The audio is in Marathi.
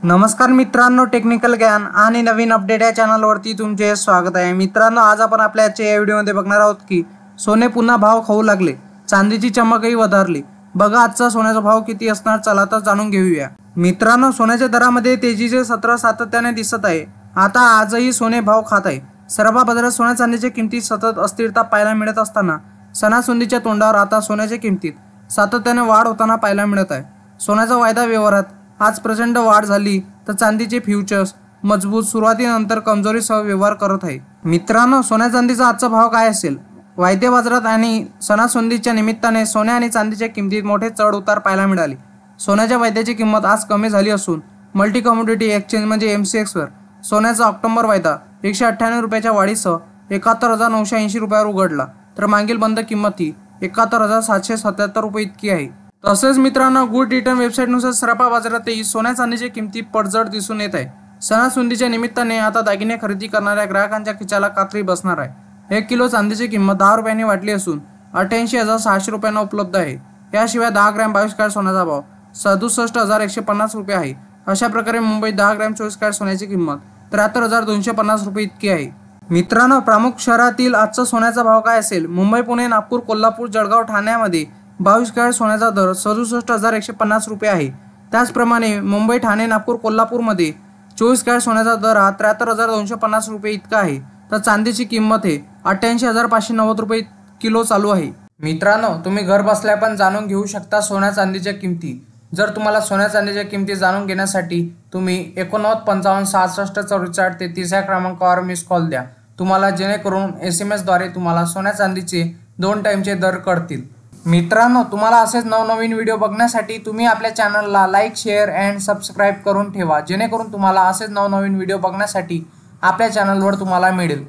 नमस्कार मित्रांनो, टेक्निकल ज्ञान आणि नवीन अपडेट या चॅनलवरती तुमचे स्वागत आहे। मित्रांनो, आज आपण आपल्या आजच्या या व्हिडिओमध्ये बघणार आहोत की सोने पुन्हा भाव खाऊ लागले, चांदीची चमकही वधारली। बघा आजचा सोन्याचा भाव किती असणार, चला तर जाणून घेऊया। मित्रांनो, सोन्याच्या दरामध्ये तेजीचे सत्र सातत्याने दिसत आहे। आता आजही सोने भाव खात आहे। सर्व बाजारात सोन्या चांदीच्या किमतीत सतत अस्थिरता पाहायला मिळत असताना सणासुदीच्या तोंडावर आता सोन्याच्या किमतीत सातत्याने वाढ होताना पाहायला मिळत आहे। सोन्याचा वायदा व्यवहारात आज प्रचंड वाढ झाली तर चांदीचे फ्युचर्स मजबूत सुरुवातीनंतर कमजोरीसह व्यवहार करत आहे। मित्रांनो, सोन्या चांदीचा आजचा भाव काय असेल? वायदे बाजारात आणि सणासुदीच्या निमित्ताने सोन्या आणि चांदीच्या किमतीत मोठे चढ उतार पाहायला मिळाले। सोन्याच्या वायद्याची किंमत आज कमी झाली असून मल्टी कमोडिटी एक्सचेंज म्हणजे MCX वर सोन्याचा ऑक्टोबर वायदा 198 रुपयाच्या वाढीसह 71,980 रुपयावर उघडला, तर मागील बंद किंमत ही 71,777 रुपये इतकी आहे। तसेच मित्रांनो, गुड रिटर्न वेबसाईटनुसार सराफा बाजारातही सोन्या चांदीची किमती पडझड दिसून येत आहे। सणासुदीच्या निमित्ताने आता दागिने खरेदी करणाऱ्या ग्राहकांच्या खिचाला कात्री बसणार आहे। 1 किलो चांदीची किंमत 10 रुपयांनी वाढली असून 88,600 रुपयांना उपलब्ध आहे। याशिवाय 10 ग्रॅम 22 कॅरेट सोन्याचा भाव 67,150 रुपये आहे। अशा प्रकारे मुंबईत 10 ग्रॅम 24 कॅरेट सोन्याची किंमत 73,250 रुपये इतकी आहे। मित्रांनो, प्रमुख शहरातील आजचा सोन्याचा भाव काय असेल? मुंबई, पुणे, नागपूर, कोल्हापूर, जळगाव, ठाण्यामध्ये 22 कॅरेट सोन्याचा दर 67,150 रुपये आहे। त्याचप्रमाणे मुंबई, ठाणे, नागपूर, कोल्हापूरमध्ये 24 कॅरेट सोन्याचा दर हा 73,250 रुपये इतका आहे। तर चांदीची किंमत हे 88,590 रुपये किलो चालू आहे। मित्रांनो, तुम्ही घर बसल्या पण जाणून घेऊ शकता सोन्या चांदीच्या किमती। जर तुम्हाला सोन्या चांदीच्या किमती जाणून घेण्यासाठी तुम्ही 89 55 66 44 33 या क्रमांकावर मिस कॉल द्या, तुम्हाला जेणेकरून SMS द्वारे तुम्हाला सोन्या चांदीचे 2 टाईमचे दर कळतील। मित्रांनो, तुम्हाला असेच नवनवीन व्हिडिओ बघण्यासाठी तुम्ही आपल्या चॅनलला लाईक, शेअर अँड सबस्क्राईब करून ठेवा, जेणेकरून तुम्हाला असेच नवनवीन व्हिडिओ बघण्यासाठी आपल्या चॅनलवर तुम्हाला मिळेल।